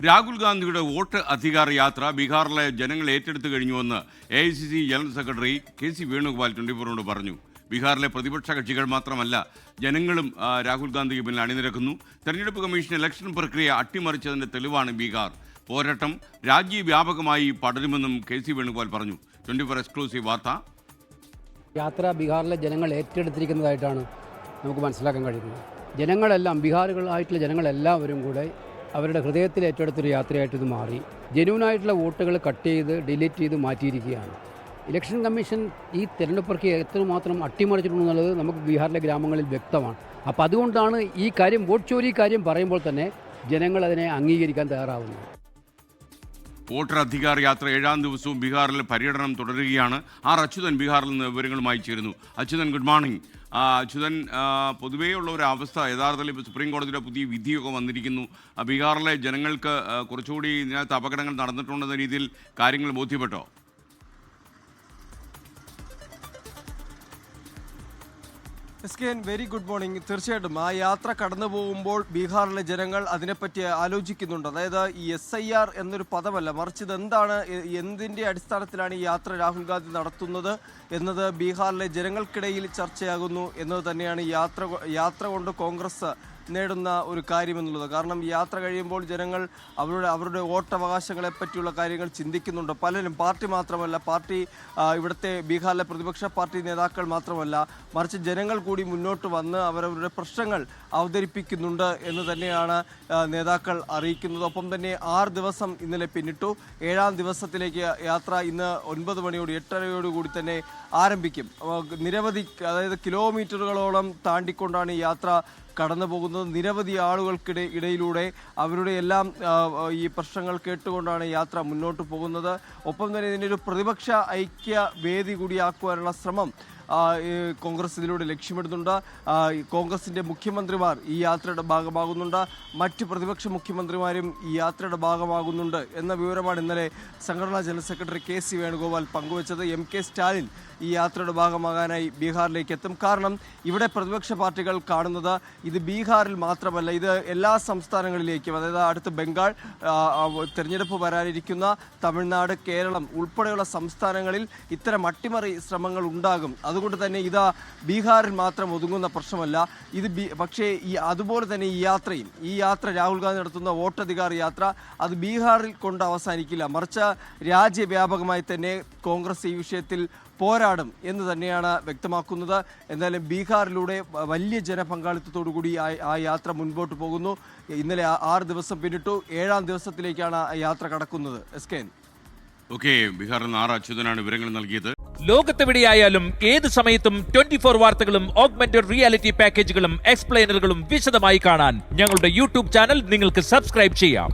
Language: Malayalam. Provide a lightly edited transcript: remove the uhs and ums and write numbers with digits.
രാഹുൽ ഗാന്ധിയുടെ വോട്ട് അധികാര യാത്ര ബീഹാറിലെ ജനങ്ങൾ ഏറ്റെടുത്തു കഴിഞ്ഞുവെന്ന് AICC general secretary KC Venugopal 24 പറഞ്ഞു. ബീഹാറിലെ പ്രതിപക്ഷ കക്ഷികൾ മാത്രമല്ല ജനങ്ങളും രാഹുൽ ഗാന്ധിക്ക് പിന്നിൽ അണിനിരക്കുന്നു. തെരഞ്ഞെടുപ്പ് കമ്മീഷൻ ഇലക്ഷൻ പ്രക്രിയ അട്ടിമറിച്ചതിന്റെ തെളിവാണ് ബീഹാർ. പോരാട്ടം രാജ്യവ്യാപകമായി പടരുമെന്നും KC വേണുഗോപാൽ പറഞ്ഞു. 24 എക്സ്ക്ലൂസീവ് വാർത്ത. യാത്ര ബീഹാറിലെ ജനങ്ങൾ ഏറ്റെടുത്തിരിക്കുന്നതായിട്ടാണ് നമുക്ക് മനസ്സിലാക്കാൻ കഴിയുന്നത്. ജനങ്ങളെല്ലാം ബീഹാറുകളായിട്ടുള്ള ജനങ്ങളെല്ലാവരും കൂടെ അവരുടെ ഹൃദയത്തിൽ ഏറ്റെടുത്തൊരു യാത്രയായിട്ട് ഇത് മാറി. ജെന്യൂനായിട്ടുള്ള വോട്ടുകൾ കട്ട് ചെയ്ത് ഡിലീറ്റ് ചെയ്ത് മാറ്റിയിരിക്കുകയാണ്. ഇലക്ഷൻ കമ്മീഷൻ ഈ തെരഞ്ഞെടുപ്പ് പ്രക്രിയ എത്രമാത്രം അട്ടിമറിച്ചിട്ടുണ്ടെന്നുള്ളത് നമുക്ക് ബീഹാറിലെ ഗ്രാമങ്ങളിൽ വ്യക്തമാണ്. അപ്പോൾ അതുകൊണ്ടാണ് ഈ കാര്യം വോട്ട് ചോരി കാര്യം പറയുമ്പോൾ തന്നെ ജനങ്ങൾ അതിനെ അംഗീകരിക്കാൻ തയ്യാറാവുന്നത്. വോട്ടർ അധികാര യാത്ര 7ാം ദിവസവും ബീഹാറിൽ പര്യടനം തുടരുകയാണ്. അച്യുതൻ ബീഹാറിൽ നിന്ന് വിവരങ്ങളുമായി ചേരുന്നു. Achuthan, good morning. അച്യുതൻ, പൊതുവേയുള്ള ഒരു അവസ്ഥ യഥാർത്ഥത്തിൽ ഇപ്പോൾ സുപ്രീം കോടതിയുടെ പുതിയ വിധിയൊക്കെ വന്നിരിക്കുന്നു. ബീഹാറിലെ ജനങ്ങൾക്ക് കുറച്ചുകൂടി ഇതിനകത്ത് അപകടങ്ങൾ നടന്നിട്ടുണ്ടെന്ന രീതിയിൽ കാര്യങ്ങൾ ബോധ്യപ്പെട്ടോ? Very good morning. തീർച്ചയായിട്ടും ആ യാത്ര കടന്നു പോകുമ്പോൾ ബീഹാറിലെ ജനങ്ങൾ അതിനെപ്പറ്റി ആലോചിക്കുന്നുണ്ട്. അതായത് ഈ SIR എന്നൊരു പദമല്ല, മറിച്ച് ഇതെന്താണ്, എന്തിൻ്റെ അടിസ്ഥാനത്തിലാണ് ഈ യാത്ര രാഹുൽ ഗാന്ധി നടത്തുന്നത് എന്നത് ബീഹാറിലെ ജനങ്ങൾക്കിടയിൽ ചർച്ചയാകുന്നു എന്നത് തന്നെയാണ് യാത്ര കൊണ്ട് കോൺഗ്രസ് നേടുന്ന ഒരു കാര്യമെന്നുള്ളത്. കാരണം യാത്ര കഴിയുമ്പോൾ ജനങ്ങൾ അവരുടെ വോട്ടവകാശങ്ങളെ പറ്റിയുള്ള കാര്യങ്ങൾ ചിന്തിക്കുന്നുണ്ട്. പലരും, പാർട്ടി മാത്രമല്ല, ഇവിടുത്തെ ബീഹാറിലെ പ്രതിപക്ഷ പാർട്ടി നേതാക്കൾ മാത്രമല്ല, മറിച്ച് ജനങ്ങൾ കൂടി മുന്നോട്ട് വന്ന് അവരവരുടെ പ്രശ്നങ്ങൾ അവതരിപ്പിക്കുന്നുണ്ട് എന്ന് തന്നെയാണ് നേതാക്കൾ അറിയിക്കുന്നത്. ഒപ്പം തന്നെ 6 ദിവസം ഇന്നലെ പിന്നിട്ടു. 7ാം ദിവസത്തിലേക്ക് യാത്ര ഇന്ന് 9 മണിയോട് 8:30 കൂടി തന്നെ ആരംഭിക്കും. നിരവധി, അതായത് കിലോമീറ്ററുകളോളം താണ്ടിക്കൊണ്ടാണ് ഈ യാത്ര കടന്നു പോകുന്നത്. നിരവധി ആളുകൾക്കിടയിലൂടെ അവരുടെ എല്ലാം ഈ പ്രശ്നങ്ങൾ കേട്ടുകൊണ്ടാണ് യാത്ര മുന്നോട്ട് പോകുന്നത്. ഒപ്പം തന്നെ ഇതിൻ്റെ ഒരു പ്രതിപക്ഷ ഐക്യ വേദി കൂടിയാക്കുവാനുള്ള ശ്രമം കോൺഗ്രസ് ഇതിലൂടെ ലക്ഷ്യമിടുന്നുണ്ട്. കോൺഗ്രസിൻ്റെ മുഖ്യമന്ത്രിമാർ ഈ യാത്രയുടെ ഭാഗമാകുന്നുണ്ട്. മറ്റ് പ്രതിപക്ഷ മുഖ്യമന്ത്രിമാരും ഈ യാത്രയുടെ ഭാഗമാകുന്നുണ്ട് എന്ന വിവരമാണ് ഇന്നലെ സംഘടനാ ജനറൽ സെക്രട്ടറി KC വേണുഗോപാൽ പങ്കുവച്ചത്. MK സ്റ്റാലിൻ ഈ യാത്രയുടെ ഭാഗമാകാനായി ബീഹാറിലേക്ക് എത്തും. കാരണം ഇവിടെ പ്രതിപക്ഷ പാർട്ടികൾ കാണുന്നത് ഇത് ബീഹാറിൽ മാത്രമല്ല, ഇത് എല്ലാ സംസ്ഥാനങ്ങളിലേക്കും, അതായത് അടുത്ത് ബംഗാൾ, തെരഞ്ഞെടുപ്പ് വരാനിരിക്കുന്ന തമിഴ്നാട്, കേരളം ഉൾപ്പെടെയുള്ള സംസ്ഥാനങ്ങളിൽ ഇത്തരം അട്ടിമറി ശ്രമങ്ങൾ ഉണ്ടാകും. അതുകൊണ്ട് തന്നെ ഇത് ബീഹാറിൽ മാത്രം ഒതുങ്ങുന്ന പ്രശ്നമല്ല. പക്ഷേ അതുപോലെ തന്നെ ഈ യാത്ര രാഹുൽ ഗാന്ധി നടത്തുന്ന വോട്ടധികാർ യാത്ര അത് ബീഹാറിൽ കൊണ്ട് അവസാനിക്കില്ല, മറിച്ച് രാജ്യവ്യാപകമായി തന്നെ കോൺഗ്രസ് ഈ വിഷയത്തിൽ പോരാടും എന്ന് തന്നെയാണ് വ്യക്തമാക്കുന്നത്. എന്തായാലും ബീഹാറിലൂടെ വലിയ ജനപങ്കാളിത്തത്തോടു കൂടി ആ യാത്ര മുൻപോട്ട് പോകുന്നു. ഇന്നലെ 6 ദിവസം പിന്നിട്ടു. 7ാം ദിവസത്തിലേക്കാണ് ആ യാത്ര കടക്കുന്നത്. ബീഹാറിൽ നിന്ന് അച്യുതനാണ് വിവരങ്ങൾ നൽകിയത്. ലോകത്തെവിടെയായാലും ഏത് സമയത്തും 24 വാർത്തകളും ഓഗ്മെന്റഡ് റിയാലിറ്റി പാക്കേജുകളും എക്സ്പ്ലെയിനറുകളും വിശദമായി കാണാൻ ഞങ്ങളുടെ YouTube ചാനൽ നിങ്ങൾക്ക് സബ്സ്ക്രൈബ് ചെയ്യാം.